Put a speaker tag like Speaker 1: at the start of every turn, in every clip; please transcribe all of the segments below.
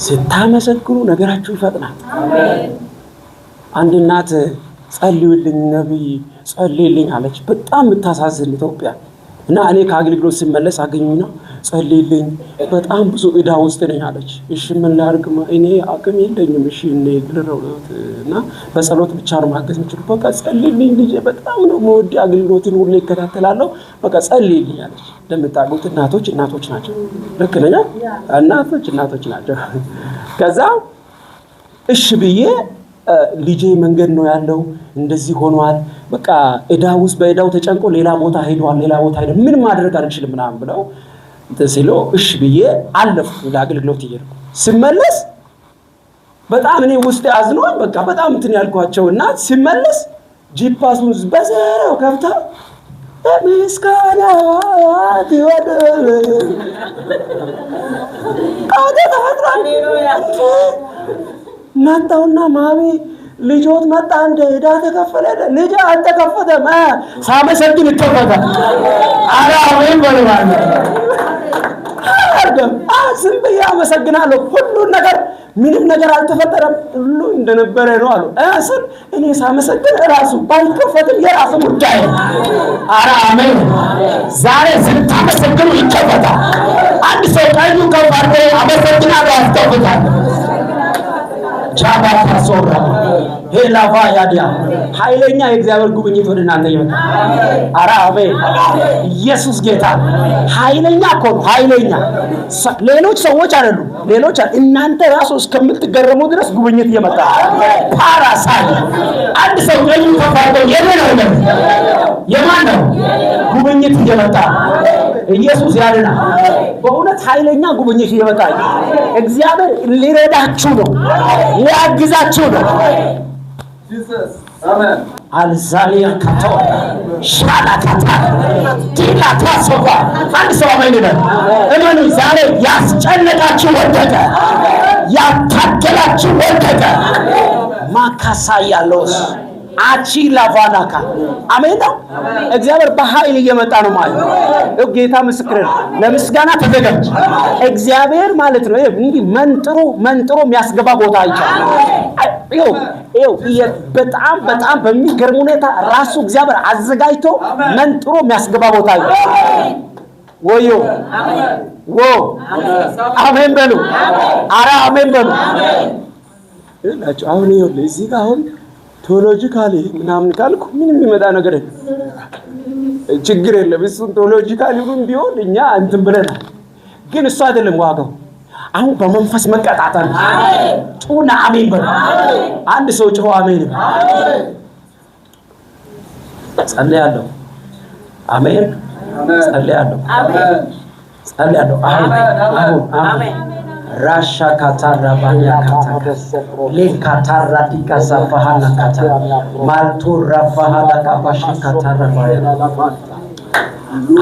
Speaker 1: ስታመሰግኑ ነገራችሁ ይፈጥናል። አንድ እናት ጸልዩልኝ ነብይ ጸልይልኝ አለች። በጣም የምታሳዝን ኢትዮጵያ እና እኔ ከአገልግሎት ስመለስ አገኙና ጸልይልኝ በጣም ብዙ ዕዳ ውስጥ ነኝ አለች። እሺ ምን ላድርግ? እኔ አቅም የለኝም። እሺ እኔ እና በጸሎት ብቻ ነው ማገዝ የምችለው። በቃ ጸልይልኝ ልጄ በጣም ነው የምወድ አገልግሎትን ሁሉ ይከታተላለሁ። በቃ ጸልይልኝ አለች። ለምታውቁት እናቶች ናቸው። ልክ ነኝ? እናቶች ናቸው። ከዛ እሺ ብዬ ልጄ መንገድ ነው ያለው እንደዚህ ሆኗል። በቃ በዕዳው ተጨንቆ ሌላ ቦታ ሄዷል። ምን ማድረግ አልችልም ምናምን ብለው ሲሉ እሺ ብዬ አለፍኩ። ለአገልግሎት እየሄድኩ ስመለስ በጣም እኔ ውስጥ አዝኗል። በቃ በጣም እንትን ያልኳቸው እና ስመለስ ጂፓሱን በዘራው ከፍታ ምስጋና ይወደ መጣውና ማሚ ልጆት መጣ እንደ ዕዳ ተከፈለ። ልጅ አልተከፈተም። ሳመሰግን ይከፈታል። አሜን በለዋል። ዝም ብዬ አመሰግናለሁ። ሁሉን ነገር ምንም ነገር አልተፈጠረም፣ ሁሉ እንደነበረ ነው አሉ። እኔ ሳመሰግን ራሱ ባይከፈትም የራሱ ጉዳይ። አሜን። ዛሬ ስታመሰግኑ ይከፈታል። አንድ ሰው ቀኙ ከፍ አድርጎ አመሰግናለሁ ያስከፍታል። ቻባታ ሶራ ሄላፋ ያዲያ ኃይለኛ የእግዚአብሔር ጉብኝት ወደ እናንተ ይመጣል። አሜን። ኢየሱስ ጌታ ኃይለኛ እኮ ነው። ኃይለኛ ሌሎች ሰዎች አይደሉም። እናንተ ራሱ እስከምትገረሙ ድረስ ጉብኝት እየመጣ ፓራሳይ አንድ ሰው ቀኙ ከፍ አድርጎ የማን ነው ጉብኝት እየመጣ ኢየሱስ ያለና በእውነት ኃይለኛ ጉብኝት ይመጣል። እግዚአብሔር ሊረዳችሁ ነው፣ ሊያግዛችሁ ነው። ኢየሱስ አሜን። አልዛሊያ ካቶ ሻላካታ ዲላ ታሶባ አንድ ሰው አሜን ይበል። እመኑ። ዛሬ ያስጨነቃችሁ ወደቀ፣ ያታገላችሁ ወደቀ። ማካሳ ያለውስ አቺ ላቫናካ አሜን ነው። እግዚአብሔር በኃይል እየመጣ ነው ማለት ነው። ጌታ ምስክር ነው። ለምስጋና ተዘጋጅ። እግዚአብሔር ማለት ነው እንዲህ መንጥሮ የሚያስገባ ቦታ አይቻልም። በጣም በሚገርም ሁኔታ ራሱ እግዚአብሔር አዘጋጅቶ መንጥሮ የሚያስገባ ቦታ አይቻልም። ወዮ አሜን በሉ። አሜን በሉ። አሁን ይኸውልህ እዚህ ጋር አሁን ቴዎሎጂካሊ ምናምን ካልኩ ምንም የሚመጣ ነገር ችግር የለም። እሱን ቴዎሎጂካሊ ቢሆን እኛ እንትን ብለናል። ግን እሱ አይደለም ዋጋው። አሁን በመንፈስ መቀጣጣል። ጩና አሜን በሉ። አንድ ሰው ጮህ አሜን። ጸልያለሁ። አሜን። ጸልያለሁ። አሜን። ራሻ ካታራ ባያ ካታ ለካታራ ዲካሳ ፈሃና ካታ ማልቶ ረፋሃዳ ካባሽ ካታራ ባያ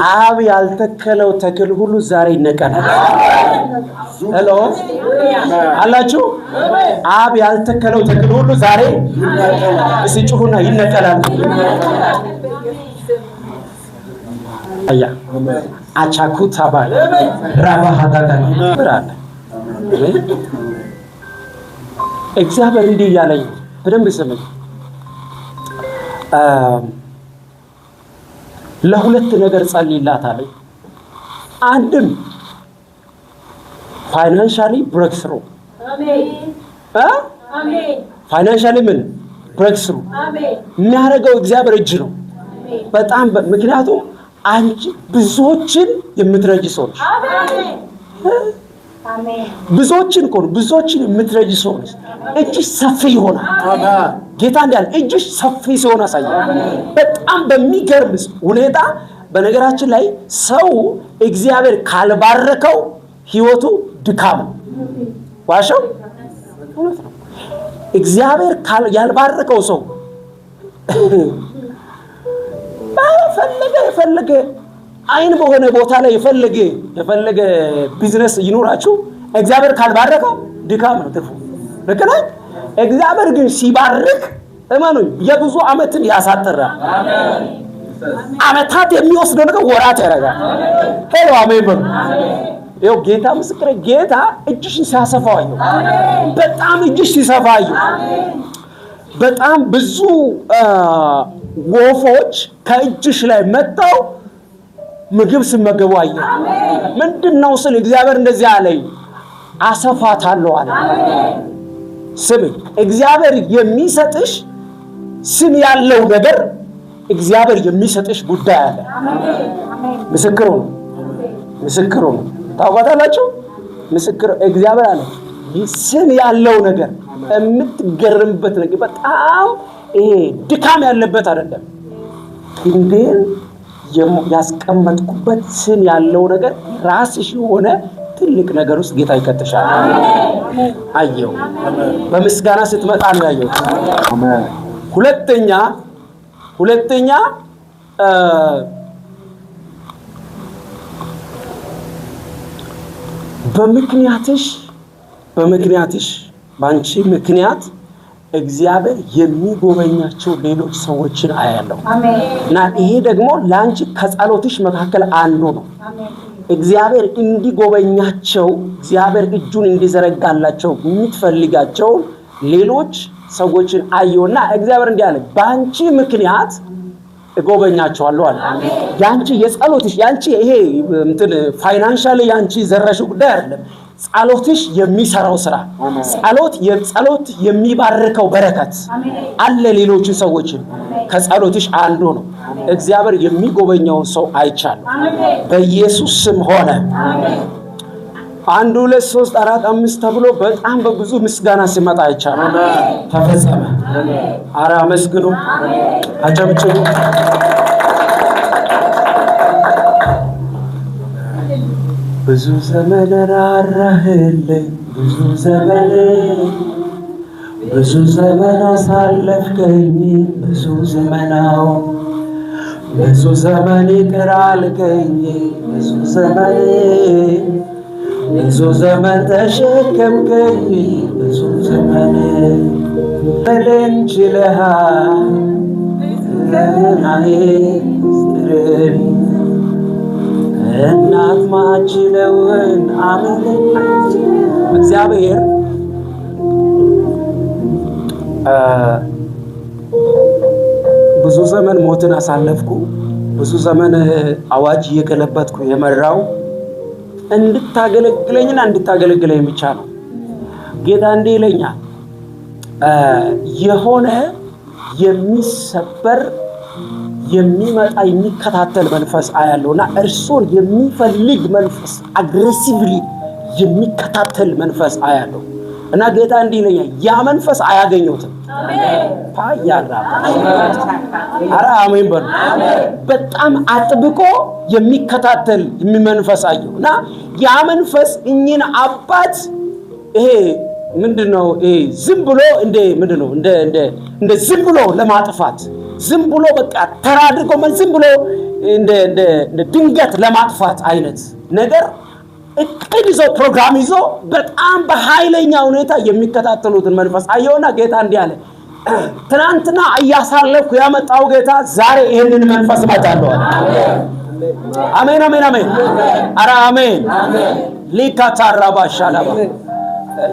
Speaker 1: አብ ያልተከለው ተክል ሁሉ ዛሬ ይነቀላል። ሄሎ አላችሁ? አብ ያልተከለው ተክል ሁሉ ዛሬ እስጩሁና ይነቀላል። አያ አቻኩታ ባይ ራባሃዳ ብራለ እግዚአብሔር እንዲህ ያለኝ በደንብ ስሙኝ። ለሁለት ነገር ጸልይላታለሁ። አንድም ፋይናንሻሊ ብሬክስሩ አሜን። ፋይናንሻሊ ምን ብሬክስሩ የሚያደርገው እግዚአብሔር እጅ ነው። በጣም ምክንያቱም አንቺ ብዙዎችን የምትረጂ ሰው ነሽ። ብዙዎችን የምትረጂ ሰው ነሽ። እጅሽ ሰፊ ይሆናል። ጌታ እንዳለ እጅሽ ሰፊ ሲሆን አሳያለሁ። በጣም በሚገርም ሁኔታ በነገራችን ላይ ሰው እግዚአብሔር ካልባረከው ህይወቱ ድካም ነው። ዋሻው እግዚአብሔር ያልባረከው ሰው የፈለገ አይን በሆነ ቦታ ላይ የፈለገ ቢዝነስ ይኖራችሁ እግዚአብሔር ካልባረከው ድካም ነው ትርፉ። ለከና እግዚአብሔር ግን ሲባርክ እመኑኝ የብዙ ዓመትን ያሳጥራል። አሜን። ዓመታት የሚወስደው ነገር ወራት ያደርጋል። ሄሎ አሜን በሉ። ይኸው ጌታ ምስክሬ፣ ጌታ እጅሽን ሲያሰፋው አየሁ። በጣም እጅሽ ሲሰፋ አየሁ። በጣም ብዙ ወፎች ከእጅሽ ላይ መጥተው ምግብ ሲመገቡ አየሁ። ምንድነው ስል እግዚአብሔር እንደዚህ አለኝ፣ አሰፋታለሁ አለ። ስም እግዚአብሔር የሚሰጥሽ ስም ያለው ነገር እግዚአብሔር የሚሰጥሽ ጉዳይ አለ። ምስክሩ ነው። ታውቃላችሁ? ምስክር እግዚአብሔር አለ ስም ያለው ነገር የምትገርምበት ነገር በጣም ይሄ ድካም ያለበት አይደለም። እንዴን ያስቀመጥኩበት ስም ያለው ነገር ራስሽ የሆነ ትልቅ ነገር ውስጥ ጌታ ይከተሻል። አየው በምስጋና ስትመጣ ነው ያየው። አሜን። ሁለተኛ በምክንያትሽ ባንቺ ምክንያት እግዚአብሔር የሚጎበኛቸው ሌሎች ሰዎችን አያለው። አሜን። እና ይሄ ደግሞ ላንቺ ከጸሎትሽ መካከል አንዱ ነው። አሜን። እግዚአብሔር እንዲጎበኛቸው እግዚአብሔር እጁን እንዲዘረጋላቸው የምትፈልጋቸው ሌሎች ሰዎችን አየውና እግዚአብሔር እንዲህ አለ፣ ባንቺ ምክንያት እጎበኛቸዋለሁ አለ። ያንቺ የጸሎትሽ ያንቺ ይሄ ፋይናንሻሊ ያንቺ ዘረሽ ጉዳይ አይደለም። ጸሎትሽ የሚሰራው ስራ ጸሎት የሚባርከው በረከት አለ። ሌሎች ሰዎችን ከጸሎትሽ አንዱ ነው። እግዚአብሔር የሚጎበኛው ሰው አይቻልም። በኢየሱስ ስም ሆነ። 1 2 3 4 5 ተብሎ በጣም በብዙ ምስጋና ሲመጣ አይቻልም። ተፈጸመ። አረ አመስግኑ፣ አጨብጭቡ። ብዙ ዘመን ራራህልኝ፣ ብዙ ዘመን አሳለፍከኝ፣ ብዙ ዘመን ይቅር አልከኝ፣ ብዙ ዘመን ተሸከምከኝ፣ ብዙ ዘመን በለን ችለሃል እናት ማችለውን አሜን። እግዚአብሔር ብዙ ዘመን ሞትን አሳለፍኩ፣ ብዙ ዘመን አዋጅ እየገለበጥኩ የመራው እንድታገለግለኝና እንድታገለግለኝ ብቻ ነው። ጌታ እንዲህ ይለኛል፣ የሆነ የሚሰበር የሚመጣ የሚከታተል መንፈስ አያለውና እርሱን የሚፈልግ መንፈስ አግሬሲቭሊ የሚከታተል መንፈስ አያለው እና ጌታ እንዲህ ይለኛል፣ ያ መንፈስ አያገኘውትም። አረ አሜን በሉ። በጣም አጥብቆ የሚከታተል መንፈስ አየውና ያ መንፈስ እኚህን አባት ይሄ ምንድነው ዝም ብሎ እንደ ዝም ብሎ ለማጥፋት ዝም ብሎ በቃ ተራ አድርጎ ዝም ብሎ እንደ ድንገት ለማጥፋት አይነት ነገር እቅድ ይዞ ፕሮግራም ይዞ በጣም በኃይለኛ ሁኔታ የሚከታተሉትን መንፈስ አየውና ጌታ እንዲህ አለ፣ ትናንትና እያሳለፍኩ ያመጣው ጌታ ዛሬ ይሄንን መንፈስ መጣለው። አሜን አሜን አሜን። አረ አሜን። ሊካታራባ ሻላባ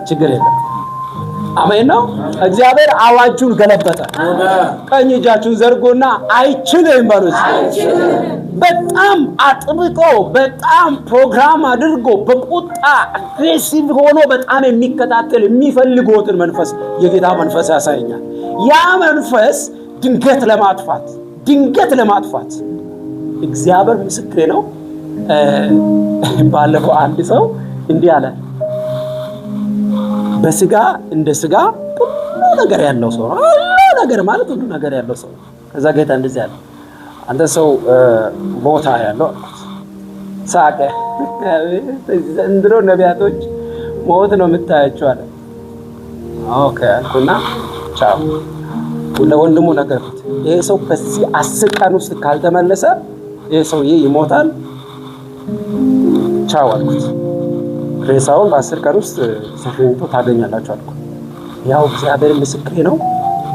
Speaker 1: ችግር የለም። አሜን ነው። እግዚአብሔር አዋጁን ገለበጠ። ቀኝ እጃችሁን ዘርጎና አይችልም በሉት። በጣም አጥብቆ በጣም ፕሮግራም አድርጎ በቁጣ አግሬሲቭ ሆኖ በጣም የሚከታተል የሚፈልጎትን መንፈስ የጌታ መንፈስ ያሳየኛል። ያ መንፈስ ድንገት ለማጥፋት እግዚአብሔር ምስክሬ ነው። ባለፈው አንድ ሰው እንዲህ አለ፣ በስጋ እንደ ስጋ ሁሉ ነገር ያለው ሰው ሁሉ ነገር ማለት ሁሉ ነገር ያለው ሰው። ከዛ ጌታ እንደዚህ አለ፣ አንተ ሰው ቦታ ያለው ሳቀ። ዘንድሮ ነቢያቶች ሞት ነው የምታያቸው አለ። ኦኬ አልኩና ቻው ለወንድሙ ነገርኩት። ይሄ ሰው በዚህ 10 ቀን ውስጥ ካልተመለሰ ይሄ ሰውዬ ይሞታል፣ ቻው አልኩት። ሬሳውን በ10 ቀን ውስጥ ሰፍንቶ ታገኛላችሁ አልኩት። ያው እግዚአብሔር ምስክሬ ነው።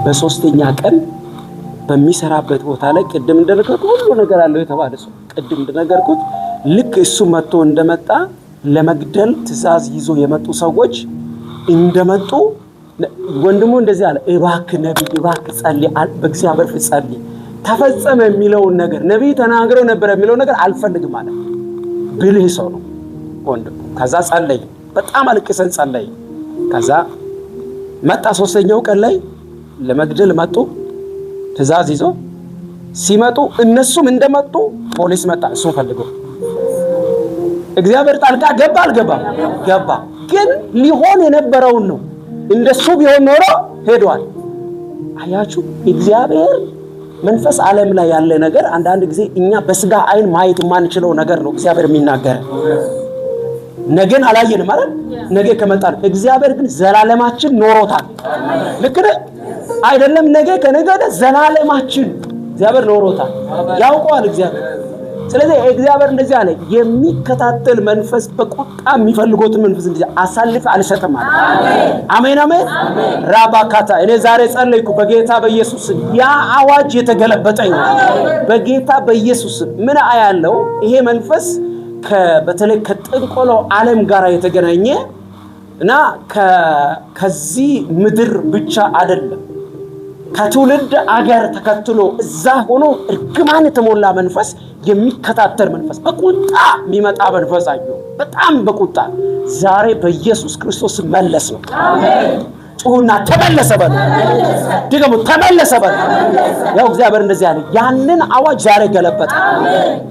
Speaker 1: በ3ኛ ቀን በሚሰራበት ቦታ ላይ ቅድም እንደነገርኩት ሁሉ ነገር አለው የተባለ ሰው ቅድም እንደነገርኩት ልክ እሱ መጥቶ እንደመጣ ለመግደል ትእዛዝ ይዞ የመጡ ሰዎች እንደመጡ ወንድሙ እንደዚህ አለ፣ እባክህ ነብይ እባክህ ጸልይ፣ በእግዚአብሔር ፊት ጸልይ፣ ተፈጸመ የሚለውን ነገር ነብይ ተናግሮ ነበር የሚለውን ነገር አልፈልግም አለ። ብልህ ሰው ነው ወንድሙ። ከዛ ጸለይ፣ በጣም አልቅሰን ጸለይ። ከዛ መጣ። 3ኛው ቀን ላይ ለመግደል መጡ ትእዛዝ ይዞ ሲመጡ እነሱም እንደመጡ ፖሊስ መጣ እሱን ፈልጎ። እግዚአብሔር ጣልቃ ገባ አልገባም? ገባ። ግን ሊሆን የነበረውን ነው። እንደሱ ቢሆን ኖሮ ሄዷል። አያችሁ እግዚአብሔር መንፈስ ዓለም ላይ ያለ ነገር አንዳንድ ጊዜ እኛ በስጋ አይን ማየት የማንችለው ነገር ነው እግዚአብሔር የሚናገር። ነገን አላየንም ማለት ነገ ከመጣ እግዚአብሔር ግን ዘላለማችን ኖሮታል። ልክ አይደለም? ነገ ከነገ ዘላለማችን እግዚአብሔር ኖሮታል፣ ያውቀዋል እግዚአብሔር። ስለዚህ እግዚአብሔር እንደዚህ አለ፣ የሚከታተል መንፈስ በቁጣ የሚፈልጉትን መንፈስ እንደዚህ አሳልፈ አልሰጥም አለ። አሜን አሜን። ራባካታ እኔ ዛሬ ጸለይኩ በጌታ በኢየሱስ ያ አዋጅ የተገለበጠ ይሁን በጌታ በኢየሱስ። ምን አያለው? ይሄ መንፈስ በተለይ ከጥንቆሎ ዓለም ጋር የተገናኘ እና ከዚህ ምድር ብቻ አይደለም ከትውልድ አገር ተከትሎ እዛ ሆኖ እርግማን የተሞላ መንፈስ የሚከታተል መንፈስ በቁጣ የሚመጣ መንፈስ አዩ። በጣም በቁጣ ዛሬ በኢየሱስ ክርስቶስ መለስ ነው። አሜን። ጩሁና ተመለሰ በሉ። ደግሞ ተመለሰ በሉ። ያው እግዚአብሔር እንደዚህ አለ። ያንን አዋጅ ዛሬ ገለበጠ።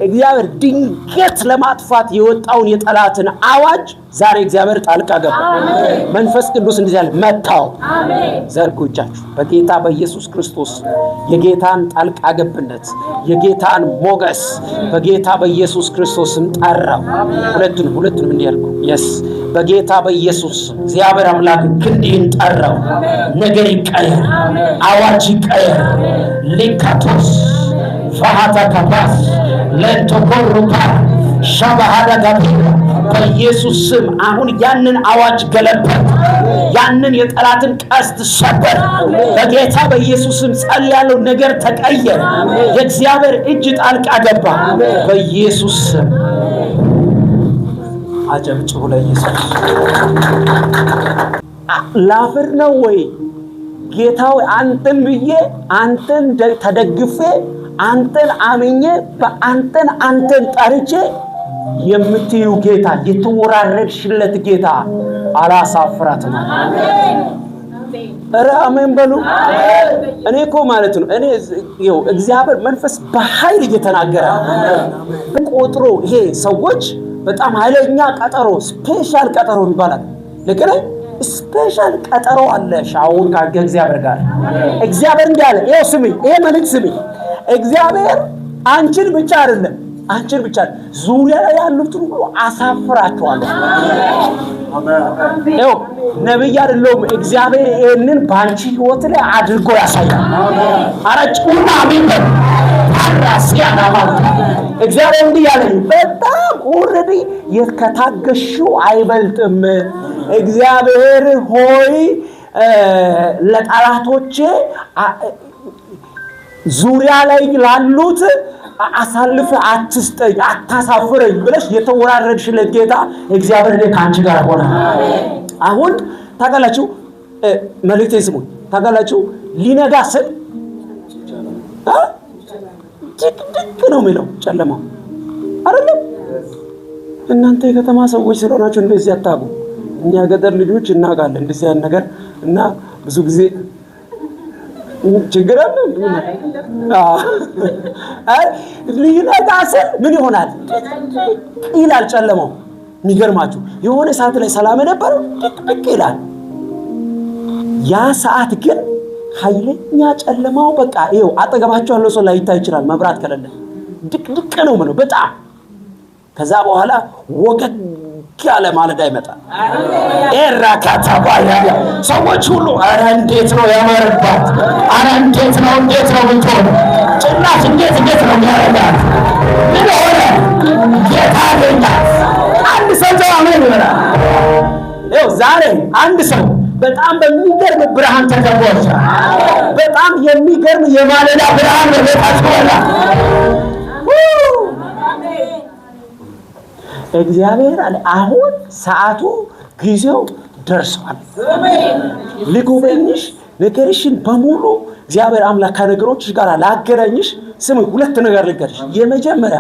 Speaker 1: እግዚአብሔር ድንገት ለማጥፋት የወጣውን የጠላትን አዋጅ ዛሬ እግዚአብሔር ጣልቃ ገባ። መንፈስ ቅዱስ እንደዚህ አለ፣ መታው። ዘርጉ እጃችሁ በጌታ በኢየሱስ ክርስቶስ የጌታን ጣልቃ ገብነት የጌታን ሞገስ በጌታ በኢየሱስ ክርስቶስም ጠራው። ሁለቱንም እንዲያልኩ የስ በጌታ በኢየሱስ እግዚአብሔር አምላክ ክንዲን ጠራው። ነገር ይቀየር፣ አዋጅ ይቀየር። ሊካቶስ ፋሃታ ካፓስ ለንቶኮሩፓ ሻባሃዳ ጋቢራ በኢየሱስ ስም አሁን ያንን አዋጅ ገለበጥ። ያንን የጠላትን ቀስት ሰበር። በጌታ በኢየሱስ ስም ጸልያለሁ። ነገር ተቀየረ። የእግዚአብሔር እጅ ጣልቃ ገባ በኢየሱስ ስም። አጨብጭቡ ለኢየሱስ። ላፍር ነው ወይ ጌታው? አንተን ብዬ አንተን ተደግፌ አንተን አምኜ አንተን ጠርቼ የምትዩ ጌታ የተወራረድሽለት ጌታ አላሳፍራትም። አሜን ኧረ አሜን በሉ። እኔ እኮ ማለት ነው እግዚአብሔር መንፈስ በኃይል እየተናገረ ቆጥሮ ይሄ ሰዎች በጣም ኃይለኛ ቀጠሮ ስፔሻል ቀጠሮ ይባላል። ልክ ነኝ። ስፔሻል ቀጠሮ አለ ሻውን ከእግዚአብሔር ጋር። እግዚአብሔር እንዳለ ይሄው ስሚ፣ ይሄ መልእክት ስሚ። እግዚአብሔር አንቺን ብቻ አይደለም ዙሪያ ላይ ያሉትን ሁሉ አሳፍራቸዋለሁ። አሜን። ነብይ አይደለም እግዚአብሔር ይሄንን ባንቺ ህይወት ላይ አድርጎ ያሳያል። አረጭውና አሜን። አራሲያና ማለት እግዚአብሔር እንዲህ ያለኝ በጣም ኦሬዲ የከታገሽው አይበልጥም። እግዚአብሔር ሆይ ለጠላቶቼ ዙሪያ ላይ ላሉት አሳልፈ አትስጠኝ አታሳፍረኝ ብለሽ የተወራረድሽለት ጌታ እግዚአብሔር ካንቺ ጋር ሆነ። አሁን ታጋላችሁ መልእክቴ ስሙ። ታጋላችሁ ሊነጋ ስል ድቅድቅ ነው የሚለው ጨለማው አይደለም። እናንተ የከተማ ሰዎች ስለሆናችሁ እንደዚህ አታውቁ። እኛ ገጠር ልጆች እናውቃለን እንደዚህ አይነት ነገር እና ብዙ ጊዜ ችግር አለ። ሊነጋ ስል ምን ይሆናል ይላል ጨለማው። የሚገርማችሁ የሆነ ሰዓት ላይ ሰላም ነበረው ድቅድቅ ይላል። ያ ሰዓት ግን ኃይለኛ ጨለማው በቃ ይኸው አጠገባቸው ያለው ሰው ላይ ይታይ ይችላል። መብራት ከሌለ ድቅድቅ ነው ማለት በጣም። ከዛ በኋላ ወገግ ያለ ማለዳ ይመጣል። ኤራካታባያ ሰዎች ሁሉ አረ እንዴት ነው ያማረባት፣ አረ እንዴት ነው ምትሆን ጭናት እንዴት ነው ያረጋት፣ ምን ሆነ የታገኛ አንድ ሰው አሜን ይላል። ይኸው ዛሬ አንድ ሰው በጣም በሚገርም ብርሃን ተከቧል። በጣም የሚገርም የማለዳ ብርሃን በቤታችሁ አለ። እግዚአብሔር አለ አሁን ሰዓቱ ጊዜው ደርሷል። ልጎበኝሽ ነገርሽን በሙሉ እግዚአብሔር አምላክ ከነገሮችሽ ጋር ላገናኝሽ። ስም ሁለት ነገር ልንገርሽ። የመጀመሪያ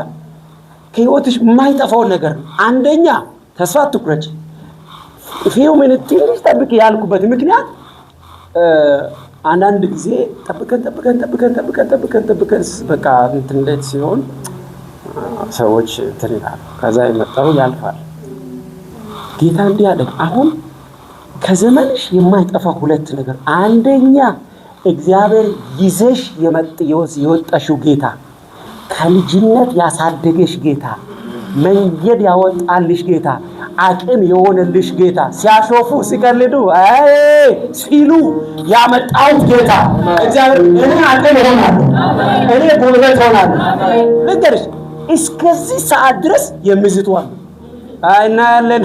Speaker 1: ከህይወትሽ የማይጠፋውን ነገር አንደኛ ተስፋ አትቁረጪ። ፊው ሚኒት ትንሽ ጠብቂ ያልኩበት ምክንያት አንዳንድ ጊዜ ጠብቀን በቃ እንትን እንዴት ሲሆን ሰዎች እንትን ይላሉ። ከዛ የመጣው ያልፋል። ጌታ እንዲህ አለ አሁን ከዘመንሽ የማይጠፋ ሁለት ነገር፣ አንደኛ እግዚአብሔር ይዘሽ የወጣሽው ጌታ፣ ከልጅነት ያሳደገሽ ጌታ፣ መንገድ ያወጣልሽ ጌታ፣ አቅም የሆነልሽ ጌታ፣ ሲያሾፉ ሲቀልዱ ሲሉ ያመጣው ጌታ እግዚአብሔር እኔ አቅም ሆናለሁ፣ እኔ ጉልበት ሆናለሁ። ልንገርሽ እስከዚህ ሰዓት ድረስ የሚዝቱ አሉ፣ እናያለን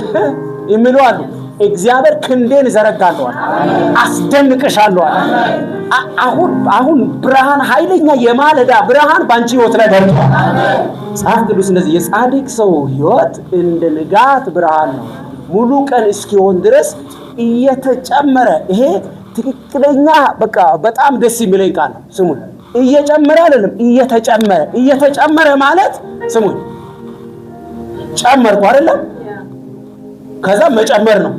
Speaker 1: የሚሉ አሉ። እግዚአብሔር ክንዴን ዘረጋለሁ፣ አስደንቅሻለሁ። አሁን ብርሃን ኃይለኛ የማለዳ ብርሃን ባንቺ ህይወት ላይ ደርሷል። መጽሐፍ ቅዱስ እንደዚህ የጻድቅ ሰው ህይወት እንደ ንጋት ብርሃን ነው፣ ሙሉ ቀን እስኪሆን ድረስ እየተጨመረ። ይሄ ትክክለኛ በቃ በጣም ደስ የሚለኝ ቃል ነው። ስሙን እየጨመረ አይደለም እየተጨመረ ማለት ስሙን ጨመርኩ አይደለም ከዛ መጨመር ነው።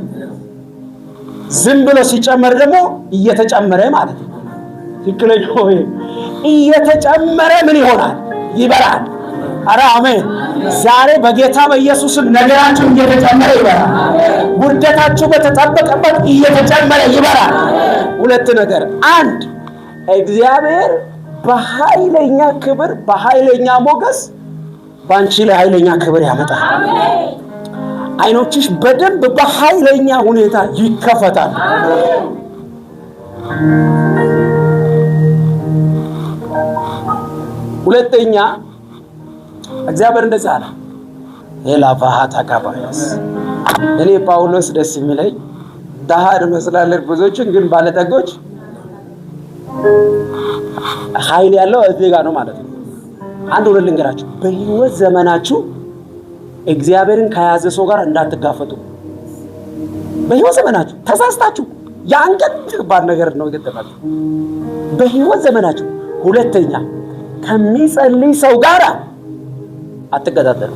Speaker 1: ዝም ብሎ ሲጨመር ደግሞ እየተጨመረ ማለት ነው። ትክክለኛ ሆይ እየተጨመረ ምን ይሆናል? ይበራል። አረ አሜን። ዛሬ በጌታ በኢየሱስም ነገራችሁ እየተጨመረ ይበራል። ውርደታችሁ በተጠበቀበት እየተጨመረ ይበራል። ሁለት ነገር፣ አንድ እግዚአብሔር በኃይለኛ ክብር በኃይለኛ ሞገስ ባንቺ ላይ ኃይለኛ ክብር ያመጣል። አይኖችሽ በደንብ በኃይለኛ ሁኔታ ይከፈታል። ሁለተኛ እግዚአብሔር እንደዛ አለ ኤላፋሃታ ካባያስ። እኔ ጳውሎስ ደስ የሚለኝ ድሃ እንመስላለን ብዙዎችን፣ ግን ባለጠጎች ኃይል ያለው እዚህ ጋር ነው ማለት ነው። አንድ ሁለት ልንገራችሁ። በህይወት ዘመናችሁ እግዚአብሔርን ከያዘ ሰው ጋር እንዳትጋፈጡ። በህይወት ዘመናችሁ ተሳስታችሁ ያንገት ባል ነገር ነው የገጠማችሁ በህይወት ዘመናችሁ። ሁለተኛ ከሚጸልይ ሰው ጋር አትገዳደሩ።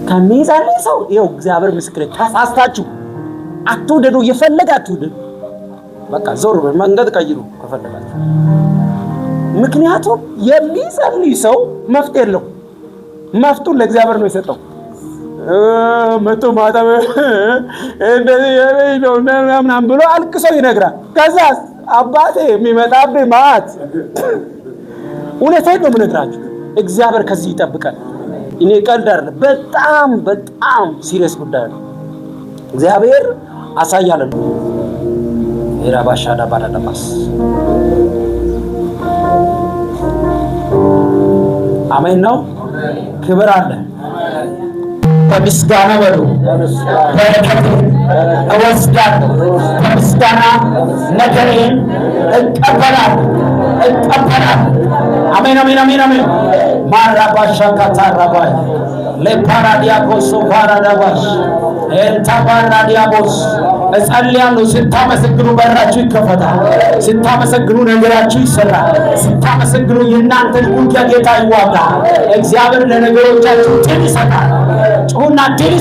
Speaker 1: ከሚጸልይ ሰው ይኸው እግዚአብሔር ምስክሬ፣ ተሳስታችሁ አትውደዱ። የፈለጋችሁ በቃ ዞር መንገድ ቀይሩ ከፈለጋችሁ። ምክንያቱም የሚጸልይ ሰው መፍትሄ የለው። መፍቱን ለእግዚአብሔር ነው የሰጠው። መቶ ማጣበ እንደዚህ ነው ምናምን ብሎ አልቅሶ ይነግራል። ከዛ አባቴ የሚመጣብህ ማት እውነቴን ነው የምነግራችሁ። እግዚአብሔር ከዚህ ይጠብቃል። እኔ ቀልድ አይደለም፣ በጣም ሲሪየስ ጉዳይ ነው። እግዚአብሔር አሳያለሁ። ኢራባሻዳ ባላዳማስ አሜን ነው። ክብር አለ። በምስጋና በሉ በረከት እወስዳለሁ። በምስጋና ነገሬን እቀበላለሁ። አሜን። ማራባሻ ካታራባይ ለፓራዲያኮስ ፓራዳባሽ ኤልታባራዲያቦስ እጸልያለሁ። ስታመሰግኑ በራችሁ ይከፈታል። ስታመሰግኑ ነገራችሁ ይሰራል። ስታመሰግኑ የእናንተን ውጊያ ጌታ ይዋጋል። እግዚአብሔር ለነገሮቻችሁ ድል ይሰጣል። ጩሁና ድል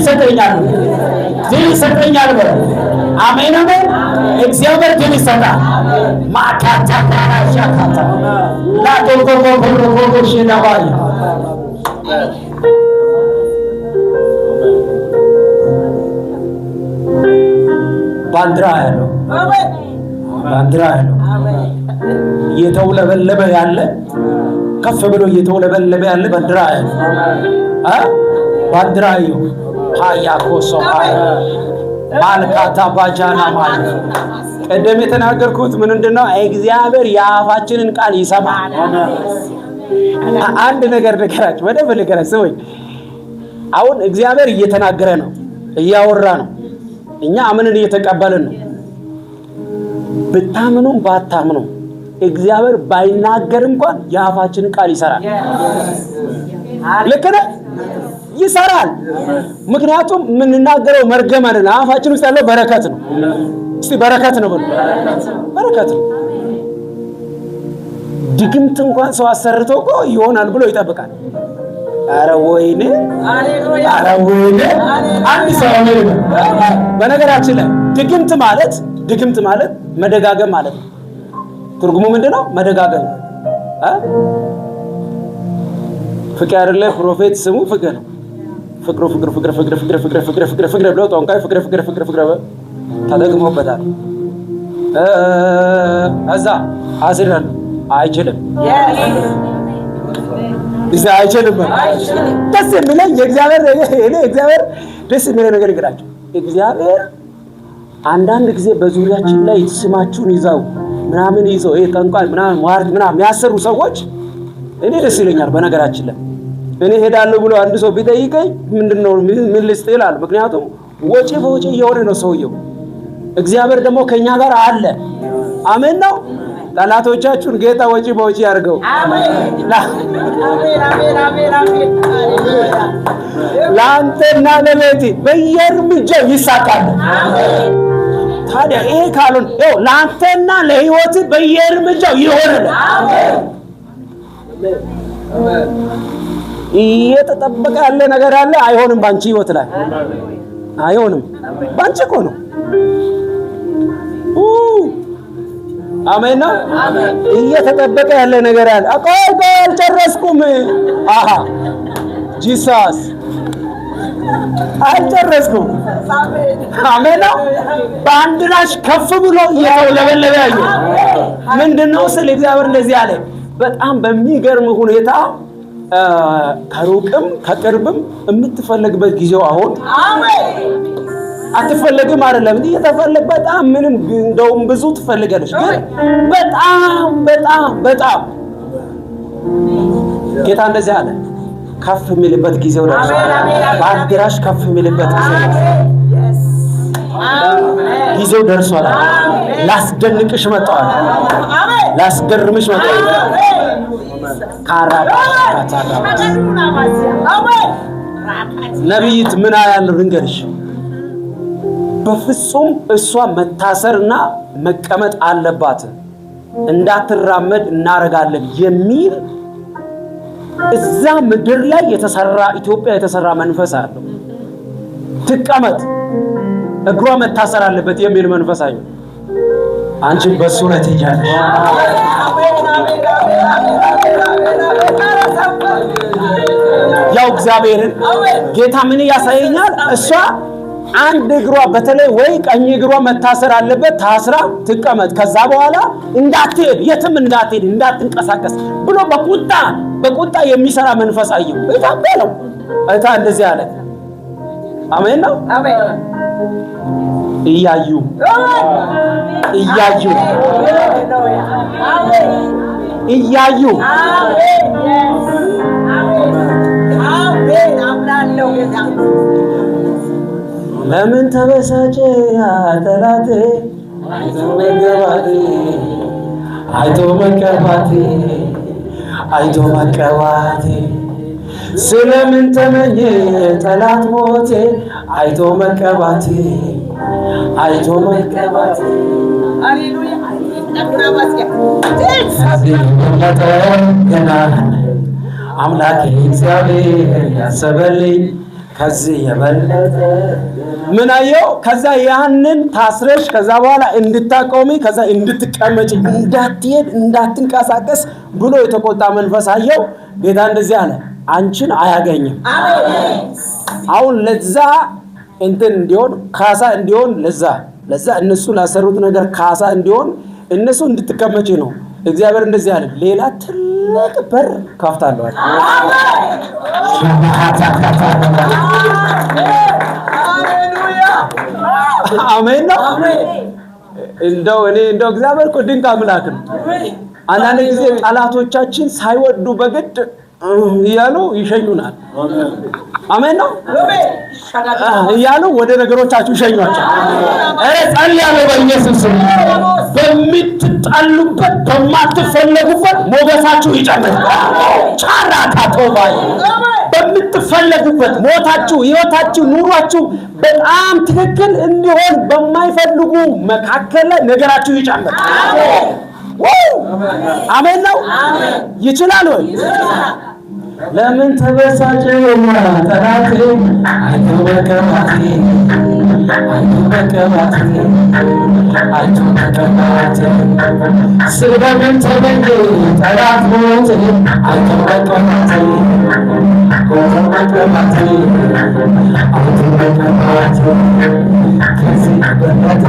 Speaker 1: ይሰጠኛል በሉ። አሜን። እግዚአብሔር ድል ይሰጣል። ማካታ ካራሻካታ ላቶኮኮኮኮኮ ሼዳባይ ባንዲራ ያለው እየተውለበለበ ያለ ከፍ ብሎ እየተውለበለበ ያለ ባንዲራ ያለው ባንዲራ ይው ሃያኮሶ ማልካታ ባጃና ማለት ቀደም የተናገርኩት ምንድነው? እግዚአብሔር የአፋችንን ቃል ይሰማል። አንድ ነገር ነገራችሁ፣ ወደ በለገራችሁ ወይ አሁን እግዚአብሔር እየተናገረ ነው፣ እያወራ ነው። እኛ አምነን እየተቀበልን ነው። ብታምኑም ባታምኑም እግዚአብሔር ባይናገር እንኳን የአፋችንን ቃል ይሰራል። ልክ ነህ። ይሰራል። ምክንያቱም የምንናገረው መርገም አይደለም፣ አፋችን ውስጥ ያለው በረከት ነው። እስቲ በረከት ነው በሉ። በረከት ነው። ድግምት እንኳን ሰው አሰርቶ እኮ ይሆናል ብሎ ይጠብቃል። ኧረ ወይኔ ኧረ ወይኔ አንድ ሰው ነው። በነገራችን ላይ ድግምት ማለት መደጋገም ማለት ነው። ትርጉሙ ምንድነው? መደጋገም። ፍቅር አይደለ? ፕሮፌት ስሙ ፍቅር ነው። ፍቅር ብለው ጠንቋይ ፍቅር ተደግሞበታል። እዛ አስረን አይችልም እዛ አይችልም። ደስ የሚለኝ የእግዚአብሔር ደስ የሚለኝ ነገር ይግራችሁ። እግዚአብሔር አንዳንድ ጊዜ በዙሪያችን ላይ ስማችሁን ይዘው ምናምን ይዘው ጠንቋይ ምናምን ዋርድ ምናምን ያሰሩ ሰዎች እኔ ደስ ይለኛል። በነገራችን ላይ እኔ ሄዳለሁ ብሎ አንድ ሰው ቢጠይቀኝ ምንድነው ምን ልስጥ ይላል። ምክንያቱም ወጪ በወጪ እየሆነ ነው ሰውየው። እግዚአብሔር ደግሞ ከኛ ጋር አለ። አሜን ነው። ጠላቶቻችሁን ጌታ ወጪ በወጪ ያርገው። አሜን አሜን። ለአንተና ለቤቴ በየእርምጃው ይሳካል። አሜን። ታዲያ ይሄ ካልሆነ ይኸው ለአንተና ለህይወት በየእርምጃው ይሆናል። አሜን። እየተጠበቀ ያለ ነገር አለ። አይሆንም ባንቺ ህይወት ላይ አይሆንም። ባንቺ እኮ ነው። አሜን ነው። እየተጠበቀ ያለ ነገር አለ። ቆይ አልጨረስኩም። ጂሰስ አልጨረስኩም። አሜን ነው። በአንድ ራሽ ከፍ ብሎ እየተውለበለበ ያየ ምንድነው? ስለ እግዚአብሔር እንደዚህ አለ። በጣም በሚገርም ሁኔታ ከሩቅም ከቅርብም የምትፈልግበት ጊዜው አሁን አትፈልግም አይደለም እንዴ? የተፈለገ በጣም ምንም እንደውም ብዙ ትፈልጋለች። ግን በጣም ጌታ እንደዚህ አለ። ከፍ የሚልበት ጊዜው ደርሷል። ባንዲራሽ ከፍ የሚልበት ጊዜው ደርሷል። ላስደንቅሽ መጣሁ። ላስገርምሽ መጣሁ። ነቢይት ምን አያለው ልንገርሽ። በፍጹም እሷ መታሰርና መቀመጥ አለባት፣ እንዳትራመድ እናረጋለን የሚል እዛ ምድር ላይ የተሰራ ኢትዮጵያ የተሰራ መንፈስ አለው። ትቀመጥ፣ እግሯ መታሰር አለበት የሚል መንፈስ አለ። አንቺ በሱ ላይ ትያለሽ። ያው እግዚአብሔርን ጌታ ምን ያሳየኛል? እሷ አንድ እግሯ በተለይ ወይ ቀኝ እግሯ መታሰር አለበት፣ ታስራ ትቀመጥ። ከዛ በኋላ እንዳትሄድ፣ የትም እንዳትሄድ፣ እንዳትንቀሳቀስ ብሎ በቁጣ የሚሰራ መንፈስ አየው። እታበለው እታ እንደዚህ አለ። አሜን ነው። አሜን። እያዩ ለምን ተበሳጨ ጠላቴ? አይቶ መቀባቴ ስለምን ተመኘ ጠላት ሞቴ? አይቶ መቀባቴ ሃሌሉያ። አምላኬ እግዚአብሔር ያሰበልኝ ከዚህ የበለጠ ምን አየው? ከዛ ያንን ታስረሽ ከዛ በኋላ እንድታቆሚ ከዛ እንድትቀመጪ እንዳትሄድ እንዳትንቀሳቀስ ብሎ የተቆጣ መንፈስ አየው። ጌታ እንደዚህ አለ፣ አንቺን አያገኝም። አሁን ለዛ እንትን እንዲሆን ካሳ እንዲሆን ለዛ እነሱ ላሰሩት ነገር ካሳ እንዲሆን እነሱ እንድትቀመጪ ነው። እግዚአብሔር እንደዚህ አለ፣ ሌላ ትልቅ በር ከፍታለሁ። አሜን ነው። እንደው እግዚአብሔር እኮ ድንቅ አምላክ ነው። አንዳንድ ጊዜ ጠላቶቻችን ሳይወዱ በግድ እያሉ ይሸኙናል። አሜን ነው እያሉ ወደ ነገሮቻችሁ ይሸኟቸው። ጸልያለሁ በኢየሱስ ስም በምትጣሉበት በማትፈለጉበት ሞገሳችሁ ይጨምር። ቻራ ታቶባይ በምትፈለጉበት ሞታችሁ ህይወታችሁ ኑሯችሁ በጣም ትክክል እንዲሆን በማይፈልጉ መካከል ነገራችሁ ይጨምር። አሜን ነው። ይችላል ወይ? ለምን ተበሳጨ ጠላቴ አይቶ በቀባቴ ስለምን ተመኘ ጠላት ሞት አይቶ በቀባቴ ከዚህ በለት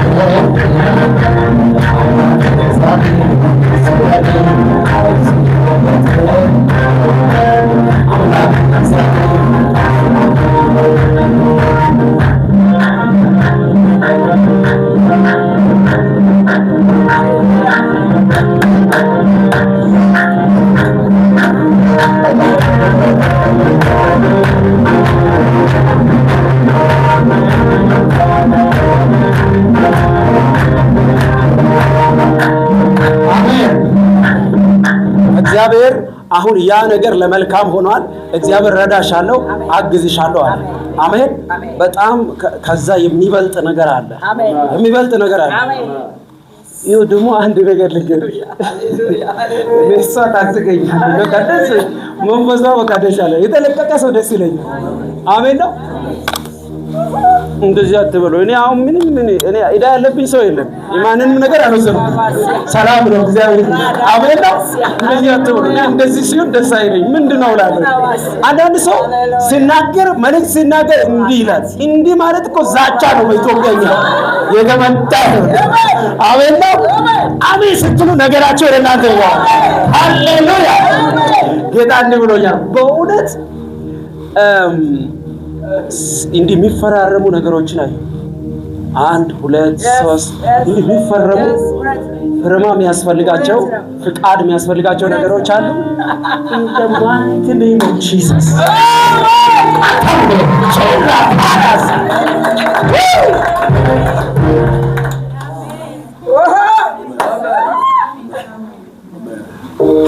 Speaker 1: እግዚአብሔር አሁን ያ ነገር ለመልካም ሆኗል። እግዚአብሔር ረዳሻለሁ፣ አግዝሻለሁ አለ። አሜን። በጣም ከዛ የሚበልጥ ነገር አለ። የሚበልጥ ነገር አለ። ይኸው ደግሞ አንድ ነገር ልንገርሽ። እሷ ታስገኛለች። በቃ ደስ መንፈሷ በቃ ደስ አለ። የተለቀቀ ሰው ደስ ይለኛል። አሜን ነው። እንደዚህ አትበሉ። እኔ አሁን ምንም እኔ ዕዳ ያለብኝ ሰው የለም። የማንንም ነገር አልወሰድኩም። ሰላም ነው እግዚአብሔር። አሜን ነው። እንደዚህ አትበሉ። እኔ እንደዚህ ሲሆን ደስ አይለኝ። ምንድነው እላለሁ። አንዳንድ ሰው ሲናገር መልእክት ሲናገር እንዲህ ይላል። እንዲህ ማለት እኮ ዛቻ ነው። በኢትዮጵያኛ የገመዳ ነው። አሜን ነው። አሜን ስትሉ ነገራቸው ለእናንተ ይሆናል። ሃሌሉያ። ጌታ እንዲህ ብሎኛል በእውነት እንዲህ የሚፈራረሙ ነገሮችን አዩ። 1 2 3 እንዲህ የሚፈረሙ ፍርማ የሚያስፈልጋቸው ፍቃድ የሚያስፈልጋቸው ነገሮች አሉ። እንደማንት ነው ጂሰስ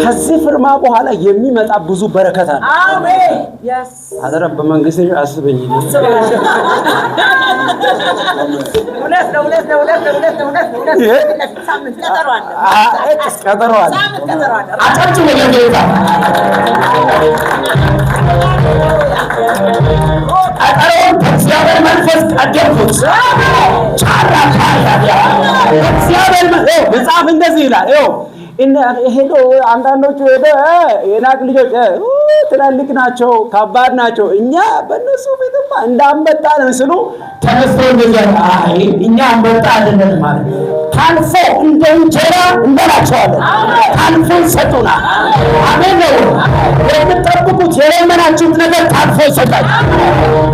Speaker 1: ከዚህ ፍርማ በኋላ የሚመጣ ብዙ በረከት አለ። አሜን ያስ አደረ በመንግስት አስበኝ። ሳምንት ቀጠሮ አለ። አጣጭ ለጌታ ቀጠሮን እግዚአብሔር መንፈስ ቀደምኩት። ቻራ ካያ እግዚአብሔር መጽሐፍ እንደዚህ ይላል። ሄዶ አንዳንዶቹ ሄደ የናቅ ልጆች ትላልቅ ናቸው፣ ከባድ ናቸው፣ እኛ በእነሱ ፊትማ እንዳንበጣ ነን ስሉ ተነስቶ እንደዚያ እኛ አንበጣ አይደለም ማለት ታልፎ እንደ እንጀራ እንበላቸዋለን። ታልፎ ይሰጡናል። አሜን ነው። የምትጠብቁት የለመናችሁት ነገር ታልፎ ይሰጣል።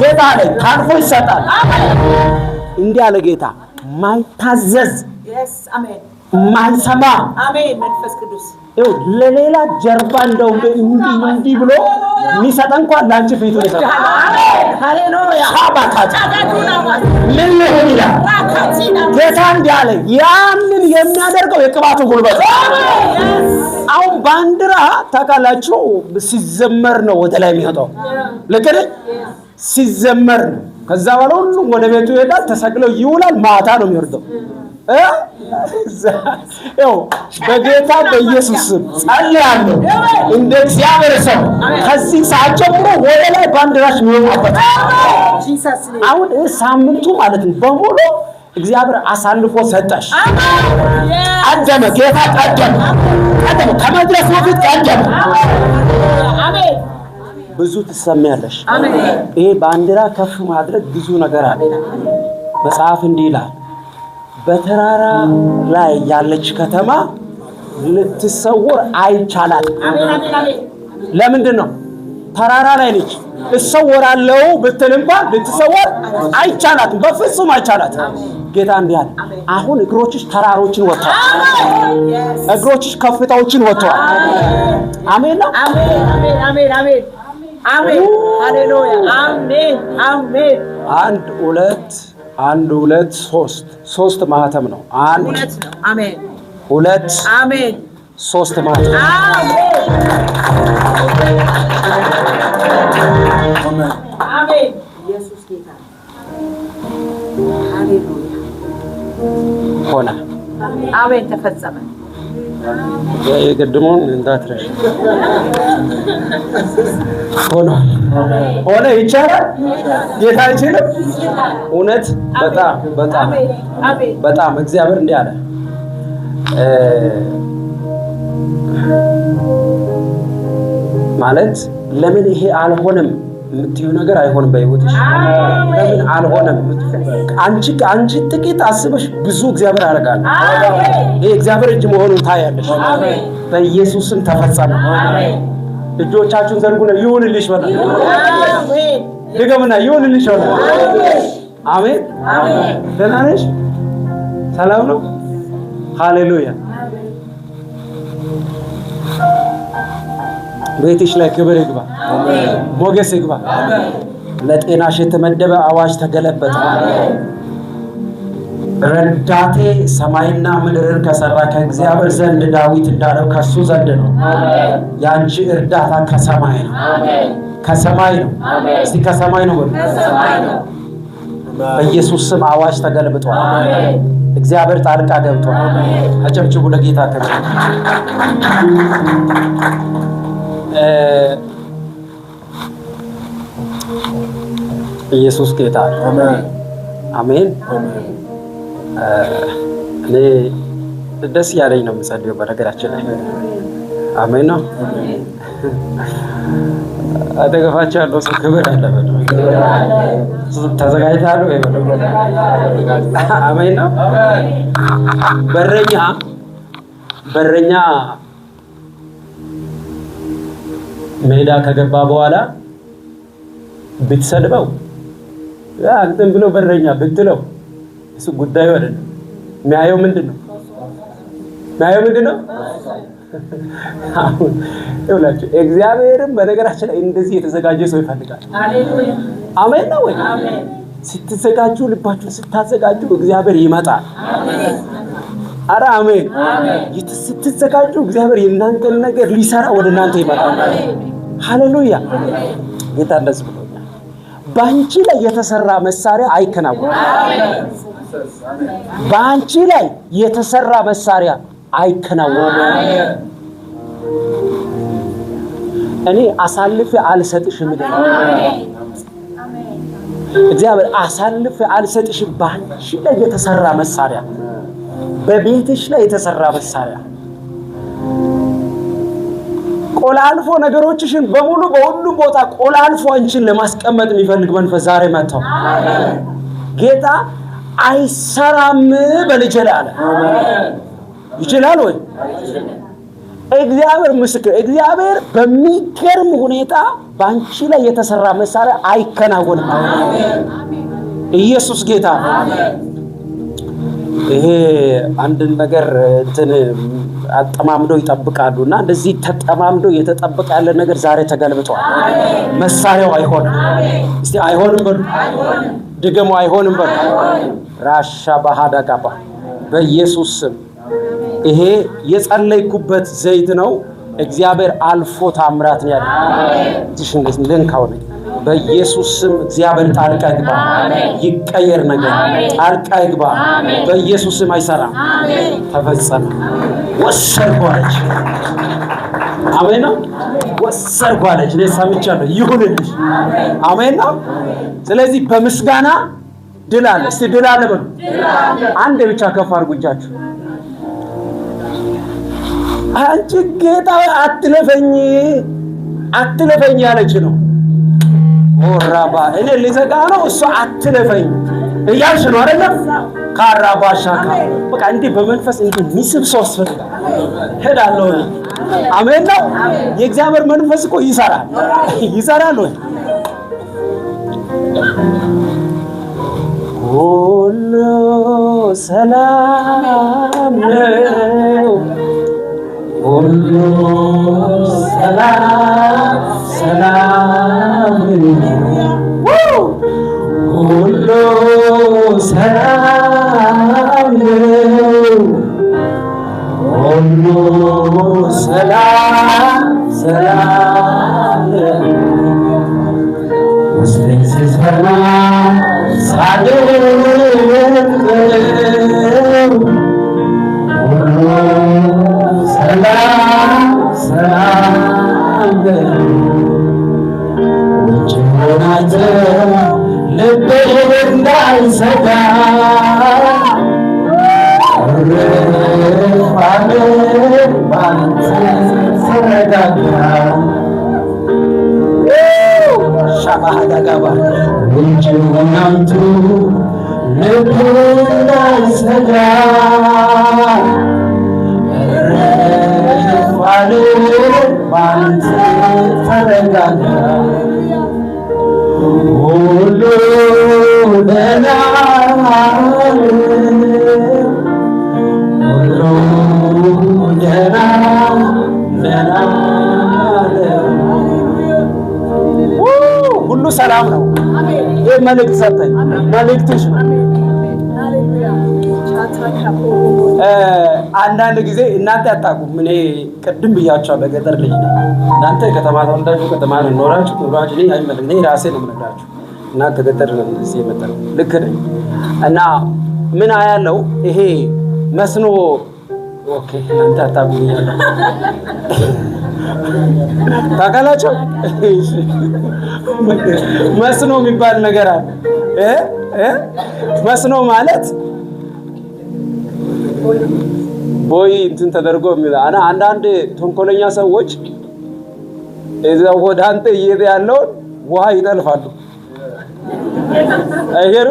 Speaker 1: ጌታ ላይ ታልፎ ይሰጣል። እንዲህ አለ ጌታ ማይታዘዝ ማንሰማ አሜን መንፈስ ቅዱስ ለሌላ ጀርባ እንደው እንዲህ ብሎ የሚሰጠን እንኳን ላንቺ ፊቱ ይሰጣል። ሃሌሉያ አባታችን ምን ይሁን ይላል ጌታ እንዲህ አለ። ያንን የሚያደርገው የቅባቱ ጉልበት አሁን ባንዲራ ታውቃላችሁ ሲዘመር ነው ወደ ላይ የሚወጣው። ልክ ሲዘመር ነው። ከዛ በኋላ ሁሉም ወደ ቤቱ ይሄዳል፣ ተሰቅለው ይውላል፣ ማታ ነው የሚወርደው። በጌታ በኢየሱስ ስም ጸልያለሁ እንደ እግዚአብሔር ሰው ከዚህ ሰዓት ጀምሮ ወደ ላይ ባንዲራሽ የሚወጣበት አሁን ሳምንቱ ማለት ነው በሙሉ እግዚአብሔር አሳልፎ ሰጠሽ። ቀደመ ጌታ ቀደመ ከመድረስ በፊት ቀደመ። አሜን። ብዙ ትሰሚያለሽ። ይሄ ባንዲራ ከፍ ማድረግ ብዙ ነገር አለ። መጽሐፍ እንዲህ ይላል በተራራ ላይ ያለች ከተማ ልትሰወር አይቻላትም። ለምንድን ነው? ተራራ ላይ ነች። እሰወራለሁ ብትል እንኳን ልትሰወር አይቻላትም። በፍጹም አይቻላትም። ጌታ እንዲህ አለ አሁን እግሮችሽ ተራሮችን ወጥተዋል። እግሮችሽ ከፍታዎችን ወጥተዋል። አሜን ነው። አሜን አሜን አሜን አሜን ሃሌሉያ አሜን አሜን 1 2 3 ማህተም ነው። 1 2 አሜን 2 አሜን 3 ማህተም አሜን
Speaker 2: አሜን። ኢየሱስ ጌታ ሃሌሉያ።
Speaker 1: ሆነ።
Speaker 2: አሜን። ተፈጸመ።
Speaker 1: የቅድሙን እንዳትረሽ። ሆነ። ይቻላል። ጌታ አይችልም? እውነት በጣም እግዚአብሔር እንዲህ አለ ማለት ለምን ይሄ አልሆነም የምትዩ ነገር አይሆንም በህይወትሽ። ለምን አልሆነም? አንቺ ጥቂት አስበሽ ብዙ እግዚአብሔር ያደርጋል። ይሄ እግዚአብሔር እጅ መሆኑን ታያለሽ። በኢየሱስ ስም ተፈጸመ። እጆቻችሁን ዘርጉና ይሁንልሽ በላ። ድገምና ይሁንልሽ በላ። አሜን። ደህና ነሽ? ሰላም ነው? ሃሌሉያ። ቤትሽ ላይ ክብር ይግባ፣ ሞገስ ይግባ። ለጤናሽ የተመደበ አዋጅ ተገለበጠ። ረዳቴ ሰማይና ምድርን ከሰራ ከእግዚአብሔር ዘንድ ዳዊት እንዳለው ከሱ ዘንድ ነው። ያንቺ እርዳታ ከሰማይ ነው፣ ከሰማይ ነው። እስቲ ከሰማይ ነው። በኢየሱስ ስም አዋጅ ተገልብጧል። እግዚአብሔር ጣልቃ ገብቷል። አጨብጭቡ ለጌታ ክብር። ኢየሱስ ጌታ አሜን። እኔ ደስ ያለኝ ነው የምጸልየው በነገራችን ላይ አሜን ነው። አጠገባቸው ያለው ሰው ክብር አለበት። ተዘጋጅታሉ ወይ? አሜን ነው። በረኛ ሜዳ ከገባ በኋላ ብትሰድበው አንተም ብሎ በረኛ ብትለው እሱ ጉዳዩ አይደለም። የሚያየው ምንድነው? ይኸውላችሁ እግዚአብሔርም በነገራችን ላይ እንደዚህ የተዘጋጀ ሰው ይፈልጋል። ሃሌሉያ አሜን ነው ወይ? ስትዘጋጁ፣ ልባችሁን ስታዘጋጁ እግዚአብሔር ይመጣል። አሜን አረ አሜን። ስትዘጋጁ እግዚአብሔር የእናንተን ነገር ሊሰራ ወደ እናንተ ይመጣል። ሃሌሉያ ጌታ እንደዚህ ብሎኛል። በአንቺ ላይ የተሰራ መሳሪያ አይከናወንም። በአንቺ ላይ የተሰራ መሳሪያ አይከናወንም። እኔ አሳልፌ አልሰጥሽም ይላል እግዚአብሔር። አሳልፌ አልሰጥሽም። በአንቺ ላይ የተሰራ መሳሪያ፣ በቤትሽ ላይ የተሰራ መሳሪያ ቆላልፎ ነገሮችሽን በሙሉ በሁሉም ቦታ ቆላልፎ አንቺን ለማስቀመጥ የሚፈልግ መንፈስ ዛሬ መጥቷል። ጌታ አይሰራም በልጄ ላይ አለ። ይችላል ወይ? እግዚአብሔር ምስክር። እግዚአብሔር በሚገርም ሁኔታ በአንቺ ላይ የተሰራ መሳሪያ አይከናወንም። ኢየሱስ ጌታ። ይሄ አንድን ነገር አጠማምዶ ይጠብቃሉና እንደዚህ ተጠማምዶ የተጠበቀ ያለ ነገር ዛሬ ተገልብጧል። መሳሪያው አይሆንም። እስቲ አይሆንም በሉ። ድገሙ። አይሆንም በሉ። ራሻ ባሃዳጋባ በኢየሱስ ስም ይሄ የጸለይኩበት ዘይት ነው። እግዚአብሔር አልፎ ታምራት ነው ያለው። ትሽንገስ ለንካው ነው። በኢየሱስ ስም እግዚአብሔር ጣልቃ ይግባ። ይቀየር ነገር ጣልቃ ይግባ። በኢየሱስ ስም አይሰራም። ተፈጸመ። ወሰርጓለች። አሜን ነው። ወሰርጓለች። እኔ ሰምቻለሁ። ይሁንልሽ። አሜን ነው። ስለዚህ በምስጋና ድል አለ። እስቲ ድል አለ በሉ። አንድ ብቻ ከፍ አድርጉ እጃችሁ። አንቺ ጌታ አትለፈኝ ያለች ነው። ወራባ እኔ ልዘጋ ነው እሱ አትለፈኝ እያልሽ ነው አይደለም? ካራባሻካ በቃ እንዲህ በመንፈስ እንዲህ ሚስብ ሰው አስፈልጋል። ሄዳለሁ። አሜን ነው። የእግዚአብሔር መንፈስ እኮ ይሰራል ወይ? ሁሉ ሰላም ነው። ሁሉ ሰላም ነው። ሁሉ ሰላም ነው። ሁሉ ሰላም ሰላም ውስጤን ሲሰማ ሳደንቀው ሁሉ ሰላም ሰላም ውጭውን አይተህ ልቤ እንዳይሰጋ ሻባሃዳጋባ ውጭውን አይቶ ልቤ እንዳይሰጋ ባንተ ተረጋጋ ሁሉ ደህና ሁሉ ደህና ደህና ሁሉ ሰላም ነው። ይህ መልእክት ሰጠኝ። መልእክትሽ ነው። አንዳንድ ጊዜ እናንተ አታውቁም። እኔ ቅድም ብያቸዋለሁ፣ በገጠር ልጅ ነኝ። እናንተ ከተማ ተወልዳችሁ ከተማ ኖራችሁ ኑሯችሁ እኔ አይመለከትም። እኔ ራሴ ነው የምነግራችሁ እና ከገጠር ነው እዚህ የመጣው። ልክ ነኝ። እና ምን አያለው ይሄ መስኖ ኦኬ፣ እናንተ አታውቁም ብያለሁ። ታውቃላችሁ መስኖ የሚባል ነገር አለ። መስኖ ማለት ቦይ እንትን ተደርጎ የሚላ አንዳንድ ተንኮለኛ ሰዎች እዛው ወደ አንተ እየሄደ ያለውን ውሃ ይጠልፋሉ። አይገር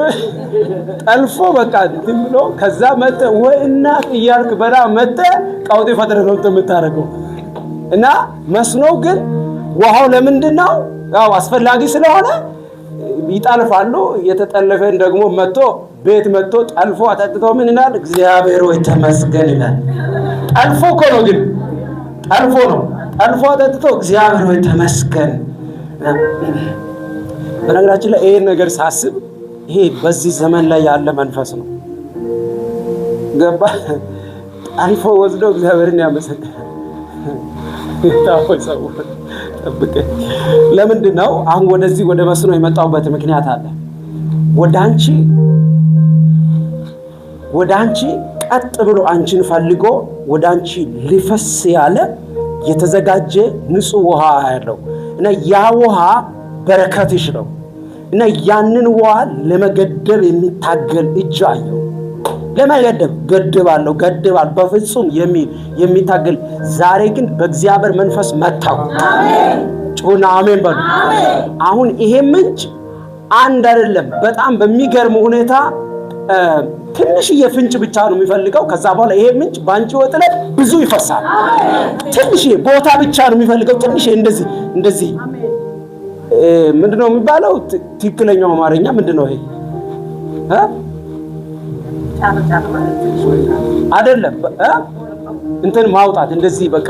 Speaker 1: ጠልፎ በቃ እንትን ብሎ ከዛ መተ ወይ እናት እያልክ በላ መተ ቀውጤ ፈጥረ ነው የምታረገው። እና መስኖ ግን ውሃው ለምንድን ነው? ያው አስፈላጊ ስለሆነ ይጠልፋሉ። የተጠለፈን ደግሞ መጥቶ ቤት መጥቶ ጠልፎ አጠጥቶ ምን ይላል? እግዚአብሔር ወይ ተመስገን ይላል። ጠልፎ እኮ ነው ግን ጠልፎ ነው። ጠልፎ አጠጥቶ እግዚአብሔር ወይ ተመስገን። በነገራችን ላይ ይሄን ነገር ሳስብ ይሄ በዚህ ዘመን ላይ ያለ መንፈስ ነው። ገባ? ጠልፎ ወስዶ እግዚአብሔርን ያመሰግናል። ታውቁ ጠብቀ ለምንድን ነው አሁን ወደዚህ ወደ መስኖ የመጣሁበት ምክንያት አለ። ወደ አንቺ ቀጥ ብሎ አንቺን ፈልጎ ወደ አንቺ ሊፈስ ያለ የተዘጋጀ ንጹህ ውሃ ያለው እና ያ ውሃ በረከትሽ ነው እና ያንን ውሃ ለመገደብ የሚታገል እጅ አየው። ለማይገደብ ገድባለሁ በፍጹም የሚታገል ዛሬ ግን በእግዚአብሔር መንፈስ መታው። አሜን ጩና አሜን በሉ። አሁን ይሄ ምንጭ አንድ አይደለም፣ በጣም በሚገርም ሁኔታ ትንሽዬ ፍንጭ ብቻ ነው የሚፈልገው። ከዛ በኋላ ይሄ ምንጭ ባንቺ ወጥ ላይ ብዙ ይፈሳል። ትንሽዬ ቦታ ብቻ ነው የሚፈልገው። ትንሽዬ እንደዚህ ምንድነው የሚባለው? ትክክለኛው አማርኛ ምንድነው ይሄ? አይደለም እንትን ማውጣት እንደዚህ በቃ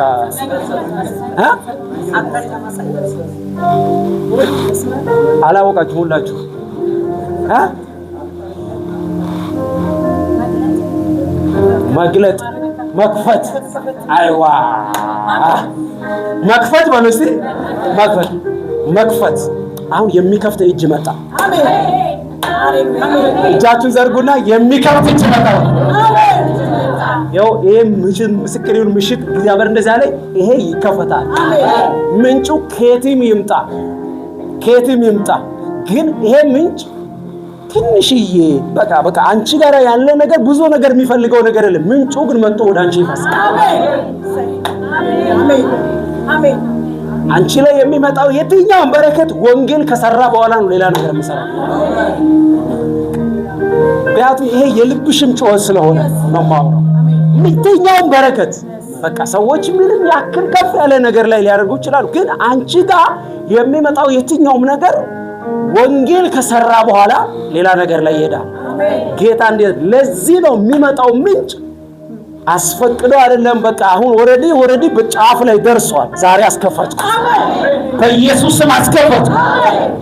Speaker 1: አላወቃችሁ ሁላችሁ መግለጥ መክፈት አይዋ መክፈት ማለት እስቲ መክፈት አሁን የሚከፍት እጅ መጣ። አሜን እጃችሁን ዘርጉና የሚከፍት እጅ መጣ። አሜን ያው ይሄ ምስክሪውን ምሽት እግዚአብሔር እንደዛ ላይ ይሄ ይከፈታል። አሜን ምንጩ ከየትም ይምጣ ግን ይሄ ምንጭ ትንሽዬ በቃ አንቺ ጋር ያለ ነገር ብዙ ነገር የሚፈልገው ነገር የለም። ምንጩ ግን መጥቶ ወደ አንቺ ይፈሳል። አሜን አንቺ ላይ የሚመጣው የትኛውም በረከት ወንጌል ከሰራ በኋላ ነው ሌላ ነገር የሚሰራው። ቢያቱ ይሄ የልብሽም ጮህ ስለሆነ ነው ማውራው። የትኛውም በረከት በቃ ሰዎች ምንም ያክል ከፍ ያለ ነገር ላይ ሊያደርጉ ይችላሉ፣ ግን አንቺ ጋር የሚመጣው የትኛውም ነገር ወንጌል ከሰራ በኋላ ሌላ ነገር ላይ ይሄዳል። ጌታ እንዴት ለዚህ ነው የሚመጣው ምንጭ አስፈቅዶ አይደለም። በቃ አሁን ኦሬዲ በጫፍ ላይ ደርሷል። ዛሬ አስከፈቱ። በኢየሱስ ስም አስከፈቱ።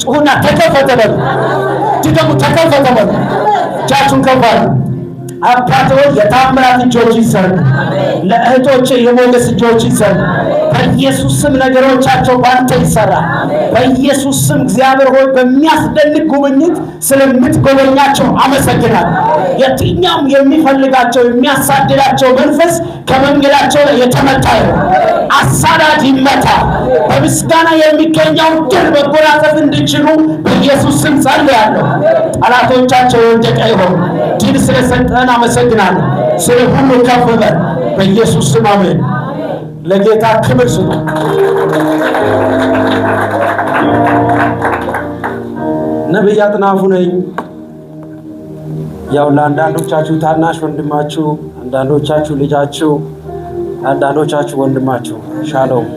Speaker 1: ጩሁና ተከፈተ በሉ። ደግሞ ተከፈተ በሉ። እጃችሁን ከፍ አድርጉ። አባቶች የታምራት እጆች ይዘርጉ። ለእህቶች የሞገስ እጆች ይዘርጉ። በኢየሱስ ስም ነገሮቻቸው ባንተ ይሰራ። በኢየሱስ ስም እግዚአብሔር ሆይ በሚያስደንቅ ጉብኝት ስለምትጎበኛቸው አመሰግናለሁ። የትኛውም የሚፈልጋቸው የሚያሳድዳቸው መንፈስ ከመንገዳቸው ላይ የተመታ ይሁን። አሳዳጅ ይመታ። በምስጋና የሚገኘው ድል መጎናጸፍ እንዲችሉ በኢየሱስ ስም ጸልያለሁ። ጠላቶቻቸው የወደቀ ይሁን። ድል ስለሰጠን አመሰግናለሁ። ስለ ሁሉ ከፍ በል በኢየሱስ ስም አሜን። ለጌታ ክብር ስጡ። ነቢይ አጥናፉ ነኝ። ያው ለአንዳንዶቻችሁ ታናሽ ወንድማችሁ፣ አንዳንዶቻችሁ ልጃችሁ፣ አንዳንዶቻችሁ ወንድማችሁ። ሻሎም